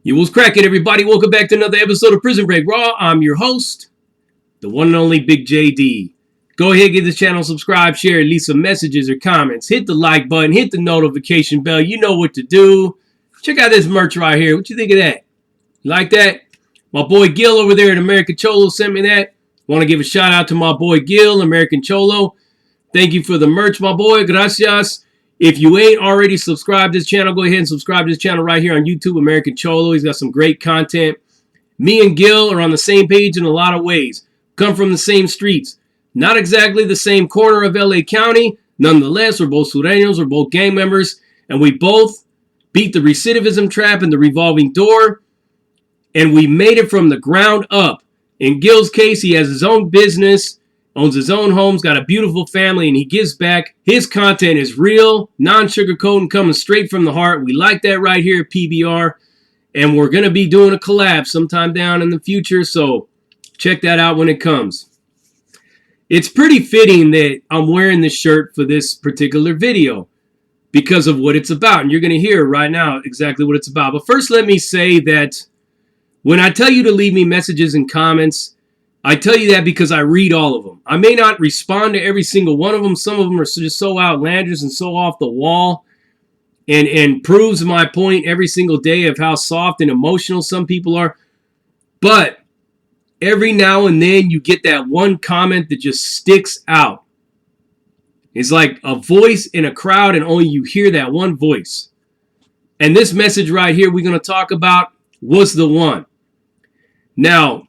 You was cracking, everybody. Welcome back to another episode of Prison Break Raw. I'm your host, the one and only Big JD. Go ahead, give this channel, subscribe, share, leave some messages or comments. Hit the like button, hit the notification bell. You know what to do. Check out this merch right here. What you think of that? You like that? My boy Gil over there at American Cholo sent me that. Want to give a shout out to my boy Gil, American Cholo. Thank you for the merch, my boy. Gracias. If you ain't already subscribed to this channel, go ahead and subscribe to this channel right here on YouTube, American Cholo. He's got some great content. Me and Gil are on the same page in a lot of ways. Come from the same streets. Not exactly the same corner of LA County. Nonetheless, we're both Sureños, we're both gang members, and we both beat the recidivism trap and the revolving door, and we made it from the ground up. In Gil's case, he has his own business, owns his own homes, got a beautiful family, and he gives back. His content is real, non-sugarcoating, coming straight from the heart. We like that right here at PBR, and we're going to be doing a collab sometime down in the future, so check that out when it comes. It's pretty fitting that I'm wearing this shirt for this particular video because of what it's about, and you're going to hear right now exactly what it's about. But first, let me say that when I tell you to leave me messages and comments, I tell you that because I read all of them. I may not respond to every single one of them. Some of them are just so outlandish and so off the wall and proves my point every single day of how soft and emotional some people are. But every now and then you get that one comment that just sticks out. It's like a voice in a crowd and only you hear that one voice. And this message right here we're going to talk about was the one. Now,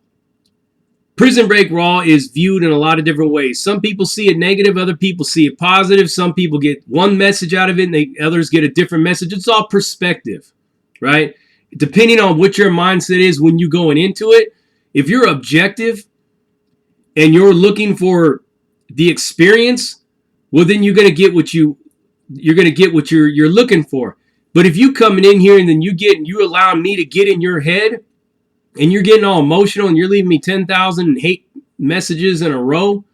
Prison Break Raw is viewed in a lot of different ways. Some people see it negative, other people see it positive. Some people get one message out of it and others get a different message. It's all perspective, right? Depending on what your mindset is when you're going into it. If you're objective and you're looking for the experience, well, then you're going to get what you're looking for. But if you coming in here and then you allow me to get in your head, and you're getting all emotional and you're leaving me 10,000 hate messages in a row,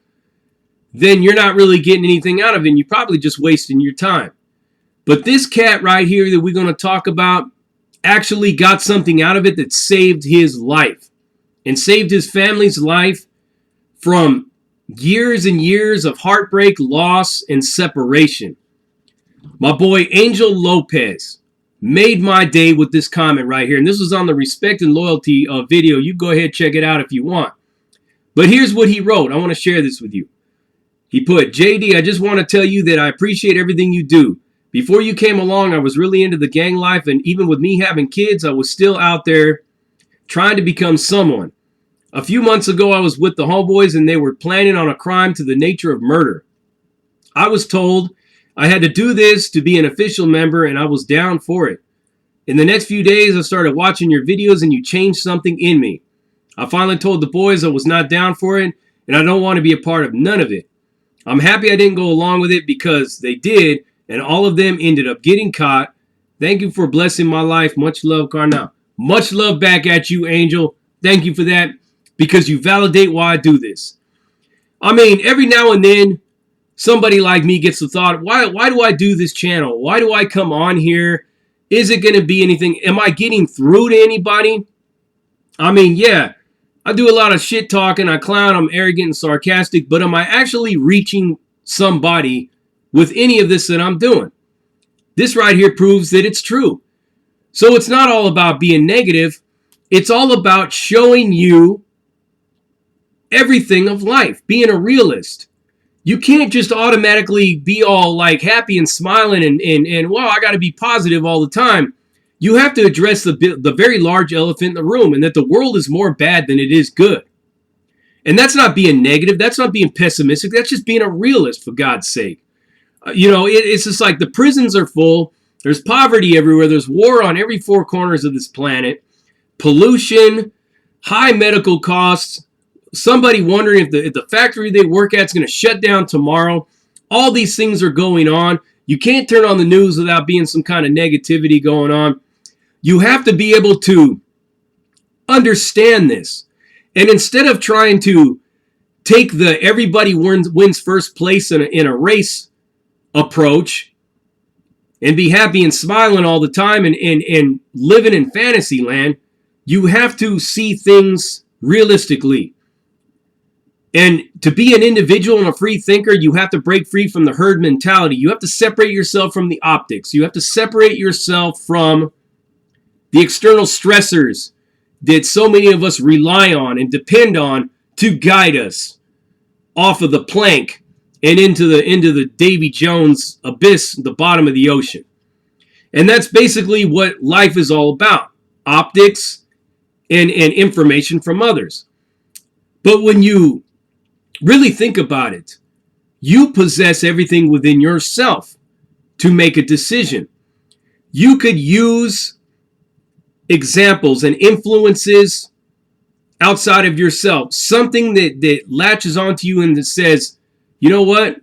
then you're not really getting anything out of it. And you're probably just wasting your time. But this cat right here that we're going to talk about actually got something out of it that saved his life and saved his family's life from years and years of heartbreak, loss, and separation. My boy Angel Lopez made my day with this comment right here. And this was on the Respect and Loyalty video. You go ahead, check it out if you want. But here's what he wrote. I want to share this with you. He put, JD, I just want to tell you that I appreciate everything you do. Before you came along, I was really into the gang life. And even with me having kids, I was still out there trying to become someone. A few months ago, I was with the homeboys and they were planning on a crime to the nature of murder. I was told I had to do this to be an official member, and I was down for it. In the next few days, I started watching your videos, and you changed something in me. I finally told the boys I was not down for it, and I don't want to be a part of none of it. I'm happy I didn't go along with it because they did, and all of them ended up getting caught. Thank you for blessing my life. Much love, Carnal. Much love back at you, Angel. Thank you for that, because you validate why I do this. I mean, every now and then, somebody like me gets the thought, why do I do this channel? Why do I come on here? Is it going to be anything? Am I getting through to anybody? I mean, yeah, I do a lot of shit talking. I clown. I'm arrogant and sarcastic. But am I actually reaching somebody with any of this that I'm doing? This right here proves that it's true. So it's not all about being negative. It's all about showing you everything of life, being a realist. You can't just automatically be all like happy and smiling and wow, I got to be positive all the time. You have to address the very large elephant in the room, and that the world is more bad than it is good. And that's not being negative. That's not being pessimistic. That's just being a realist, for God's sake. It's just like the prisons are full. There's poverty everywhere. There's war on every four corners of this planet. Pollution, high medical costs. Somebody wondering if the factory they work at is going to shut down tomorrow. All these things are going on. You can't turn on the news without being some kind of negativity going on. You have to be able to understand this. And instead of trying to take the everybody wins first place in a race approach, and be happy and smiling all the time and living in fantasy land, you have to see things realistically. And to be an individual and a free thinker, you have to break free from the herd mentality. You have to separate yourself from the optics. You have to separate yourself from the external stressors that so many of us rely on and depend on to guide us off of the plank and into the Davy Jones abyss, the bottom of the ocean. And that's basically what life is all about. Optics and information from others. But when you really think about it, you possess everything within yourself to make a decision. You could use examples and influences outside of yourself, something that latches onto you and that says, you know what,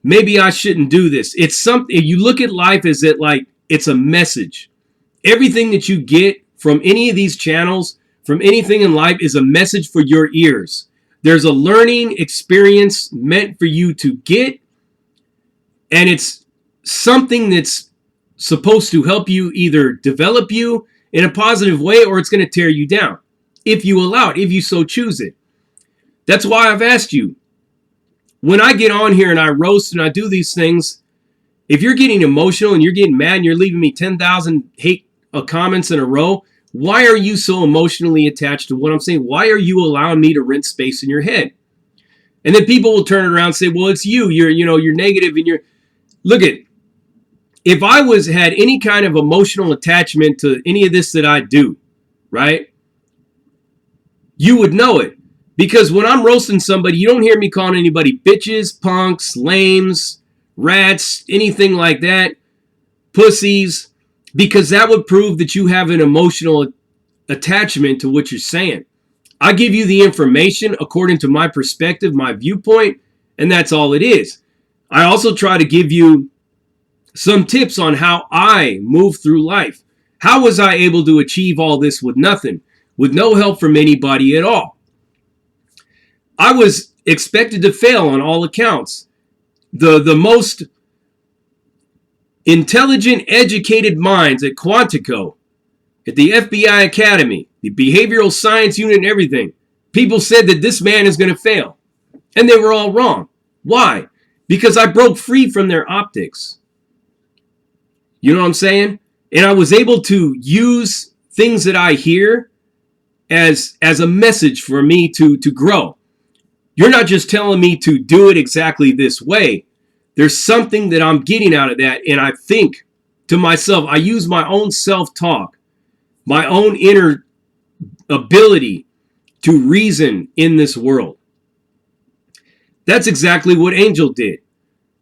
maybe I shouldn't do this. It's something, you look at life as it like it's a message. Everything that you get from any of these channels, from anything in life, is a message for your ears. There's a learning experience meant for you to get, and it's something that's supposed to help you either develop you in a positive way, or it's going to tear you down if you allow it, if you so choose it. That's why I've asked you, when I get on here and I roast and I do these things, if you're getting emotional and you're getting mad and you're leaving me 10,000 hate comments in a row, why are you so emotionally attached to what I'm saying? Why are you allowing me to rent space in your head? And then people will turn it around and say, well, it's you. You're negative and you're... Look at, if I had any kind of emotional attachment to any of this that I do, right? You would know it. Because when I'm roasting somebody, you don't hear me calling anybody bitches, punks, lames, rats, anything like that, pussies, because that would prove that you have an emotional attachment to what you're saying. I give you the information according to my perspective, my viewpoint, and that's all it is. I also try to give you some tips on how I move through life. How was I able to achieve all this with nothing, with no help from anybody at all? I was expected to fail on all accounts. The most intelligent, educated minds at Quantico, at the FBI Academy, the behavioral science unit and everything, people said that this man is going to fail. And they were all wrong. Why? Because I broke free from their optics. You know what I'm saying? And I was able to use things that I hear as a message for me to grow. You're not just telling me to do it exactly this way. There's something that I'm getting out of that, and I think to myself, I use my own self-talk, my own inner ability to reason in this world. That's exactly what Angel did.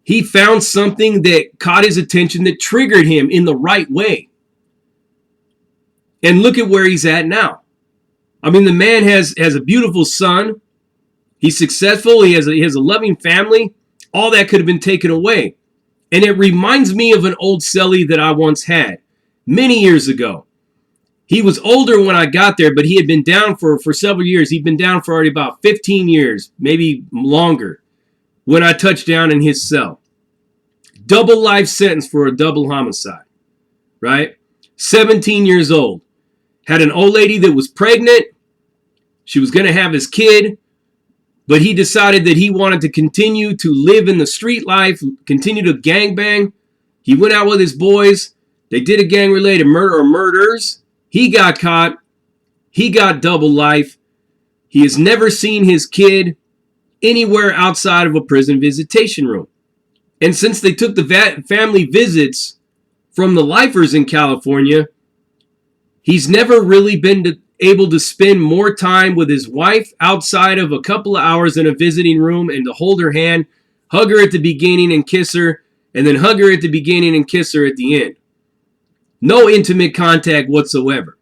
He found something that caught his attention, that triggered him in the right way. And look at where he's at now. I mean, the man has a beautiful son. He's successful. He has a loving family. All that could have been taken away. And it reminds me of an old cellie that I once had many years ago. He was older when I got there, but he had been down for several years. He'd been down for already about 15 years, maybe longer, when I touched down in his cell. Double life sentence for a double homicide, right? 17 years old. Had an old lady that was pregnant. She was going to have his kid. But he decided that he wanted to continue to live in the street life, continue to gangbang. He went out with his boys. They did a gang-related murder or murders. He got caught. He got double life. He has never seen his kid anywhere outside of a prison visitation room. And since they took the family visits from the lifers in California, he's never really been able to spend more time with his wife outside of a couple of hours in a visiting room and to hold her hand, hug her at the beginning and kiss her, and then hug her at the beginning and kiss her at the end. No intimate contact whatsoever.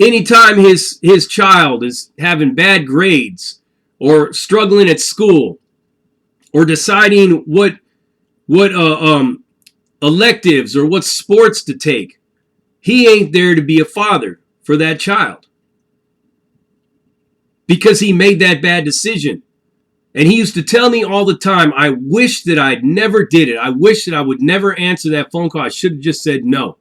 Anytime his child is having bad grades or struggling at school or deciding what electives or what sports to take, he ain't there to be a father for that child because he made that bad decision. And he used to tell me all the time, I wish that I'd never did it. I wish that I would never answer that phone call. I should have just said no.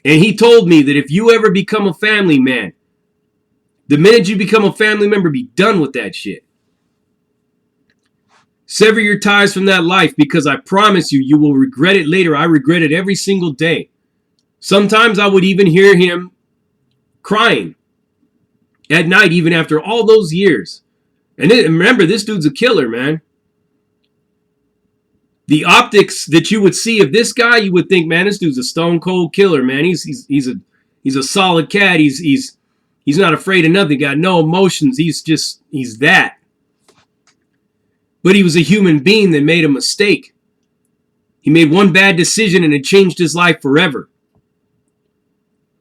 And he told me that if you ever become a family man, the minute you become a family member, be done with that shit. Sever your ties from that life, because I promise you, you will regret it later. I regret it every single day. Sometimes I would even hear him crying at night, even after all those years. And remember, this dude's a killer, man. The optics that you would see of this guy, you would think, man, this dude's a stone cold killer, man. He's a solid cat. He's not afraid of nothing. Got no emotions. He's that. But he was a human being that made a mistake. He made one bad decision and it changed his life forever.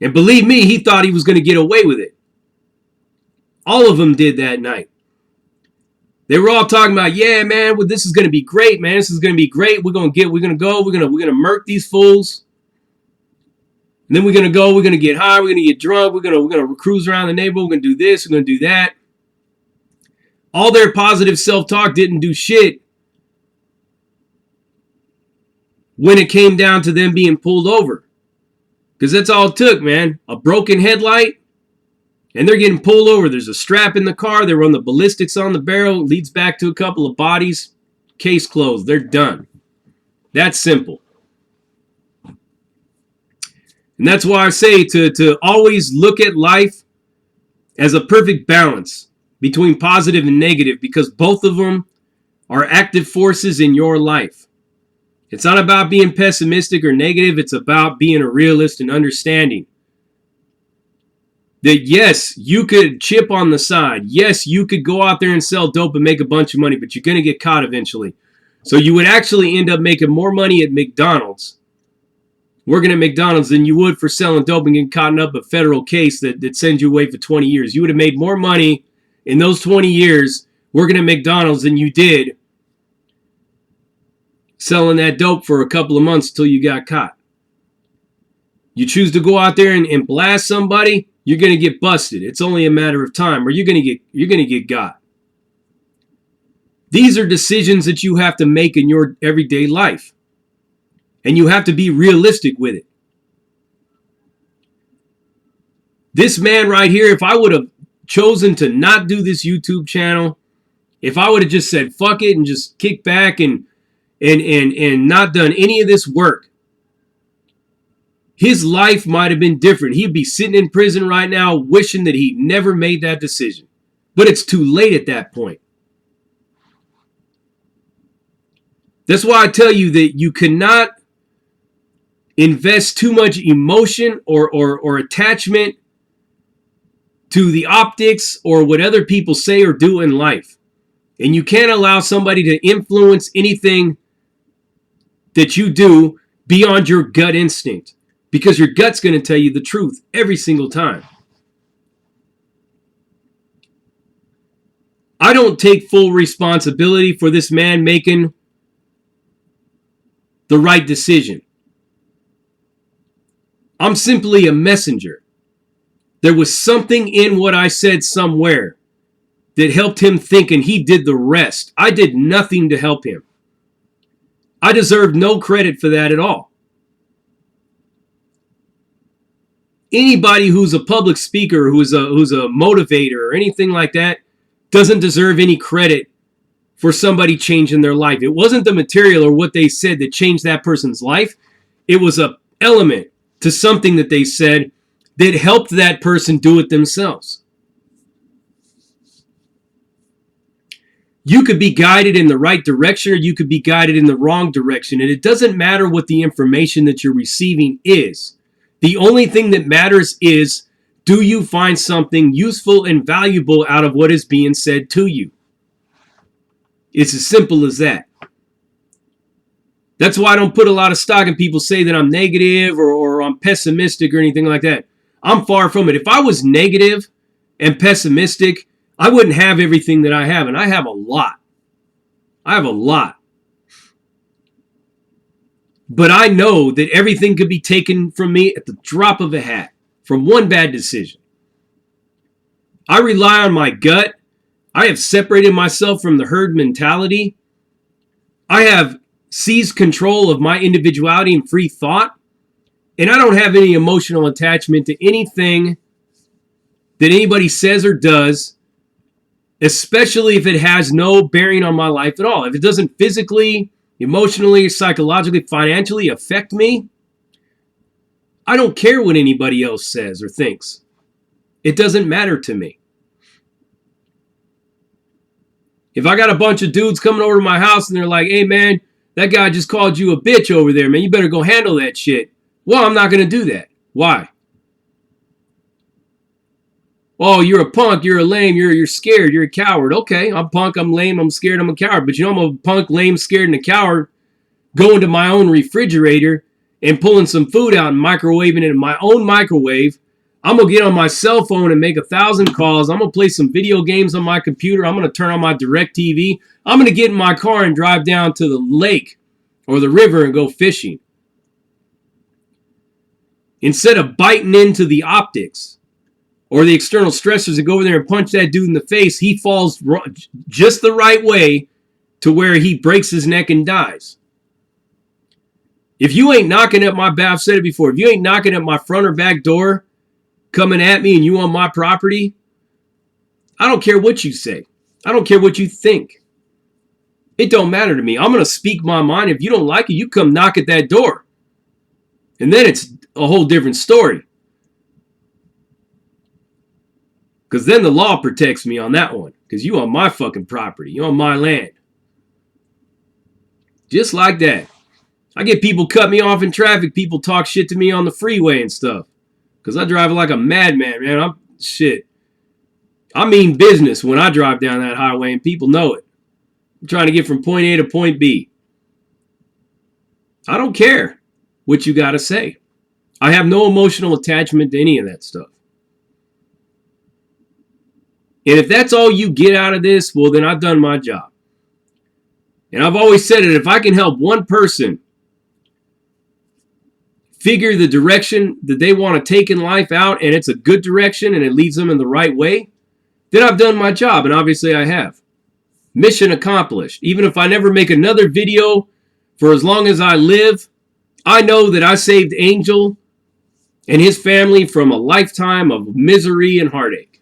And believe me, he thought he was going to get away with it. All of them did that night. They were all talking about, yeah, man, well, this is going to be great, man. This is going to be great. We're going to murk these fools. And then we're going to get high. We're going to get drunk. We're going to cruise around the neighborhood. We're going to do this. We're going to do that. All their positive self-talk didn't do shit when it came down to them being pulled over. Because that's all it took, man. A broken headlight, and they're getting pulled over. There's a strap in the car. They run the ballistics on the barrel. Leads back to a couple of bodies. Case closed. They're done. That's simple. And that's why I say to always look at life as a perfect balance between positive and negative, because both of them are active forces in your life. It's not about being pessimistic or negative. It's about being a realist and understanding that, yes, you could chip on the side. Yes, you could go out there and sell dope and make a bunch of money, but you're going to get caught eventually. So you would actually end up making more money at McDonald's, working at McDonald's, than you would for selling dope and getting caught up a federal case that sends you away for 20 years. You would have made more money in those 20 years working at McDonald's than you did selling that dope for a couple of months till you got caught. You choose to go out there and blast somebody, you're going to get busted. It's only a matter of time, or you're going to get got. These are decisions that you have to make in your everyday life. And you have to be realistic with it. This man right here, if I would have chosen to not do this YouTube channel, if I would have just said fuck it and just kicked back and not done any of this work, his life might have been different. He'd be sitting in prison right now wishing that he never made that decision. But it's too late at that point. That's why I tell you that you cannot invest too much emotion or attachment to the optics or what other people say or do in life. And you can't allow somebody to influence anything that you do beyond your gut instinct, because your gut's going to tell you the truth every single time. I don't take full responsibility for this man making the right decision. I'm simply a messenger. There was something in what I said somewhere that helped him think, and he did the rest. I did nothing to help him. I deserve no credit for that at all. Anybody who's a public speaker, who's a motivator or anything like that, doesn't deserve any credit for somebody changing their life. It wasn't the material or what they said that changed that person's life. It was an element to something that they said that helped that person do it themselves. You could be guided in the right direction, or you could be guided in the wrong direction. And it doesn't matter what the information that you're receiving is. The only thing that matters is, do you find something useful and valuable out of what is being said to you? It's as simple as that. That's why I don't put a lot of stock in people say that I'm negative or I'm pessimistic or anything like that. I'm far from it. If I was negative and pessimistic, I wouldn't have everything that I have, and I have a lot. I have a lot. But I know that everything could be taken from me at the drop of a hat from one bad decision. I rely on my gut. I have separated myself from the herd mentality. I have seized control of my individuality and free thought. And I don't have any emotional attachment to anything that anybody says or does, especially if it has no bearing on my life at all. If it doesn't physically, emotionally, psychologically, financially affect me, I don't care what anybody else says or thinks. It doesn't matter to me. If I got a bunch of dudes coming over to my house and they're like, hey man, that guy just called you a bitch over there, man, you better go handle that shit. Well, I'm not going to do that. Why? Oh, you're a punk, you're a lame, you're scared, you're a coward. Okay, I'm punk, I'm lame, I'm scared, I'm a coward. But you know I'm a punk, lame, scared, and a coward going to my own refrigerator and pulling some food out and microwaving it in my own microwave. I'm going to get on my cell phone and make 1,000 calls. I'm going to play some video games on my computer. I'm going to turn on my DirecTV. I'm going to get in my car and drive down to the lake or the river and go fishing. Instead of biting into the optics or the external stressors and go over there and punch that dude in the face, he falls just the right way to where he breaks his neck and dies. If you ain't knocking at my back, I've said it before, if you ain't knocking at my front or back door, coming at me and you on my property, I don't care what you say. I don't care what you think. It don't matter to me. I'm going to speak my mind. If you don't like it, you come knock at that door. And then it's a whole different story. Because then the law protects me on that one. Because you on my fucking property. You on my land. Just like that. I get people cut me off in traffic. People talk shit to me on the freeway and stuff. Because I drive like a madman, man. I mean business when I drive down that highway, and people know it. I'm trying to get from point A to point B. I don't care what you got to say. I have no emotional attachment to any of that stuff. And if that's all you get out of this, well, then I've done my job. And I've always said it, if I can help one person figure the direction that they want to take in life out, and it's a good direction and it leads them in the right way, then I've done my job, and obviously I have. Mission accomplished. Even if I never make another video for as long as I live, I know that I saved Angel and his family from a lifetime of misery and heartache.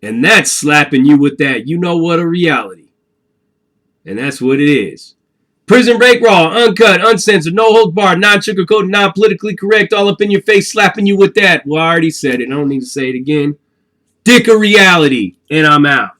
And that's slapping you with that, you know what, a reality. And that's what it is. Prison Break Raw, uncut, uncensored, no holds barred, non-sugarcoated, non-politically correct, all up in your face, slapping you with that. Well, I already said it. I don't need to say it again. Dick of reality. And I'm out.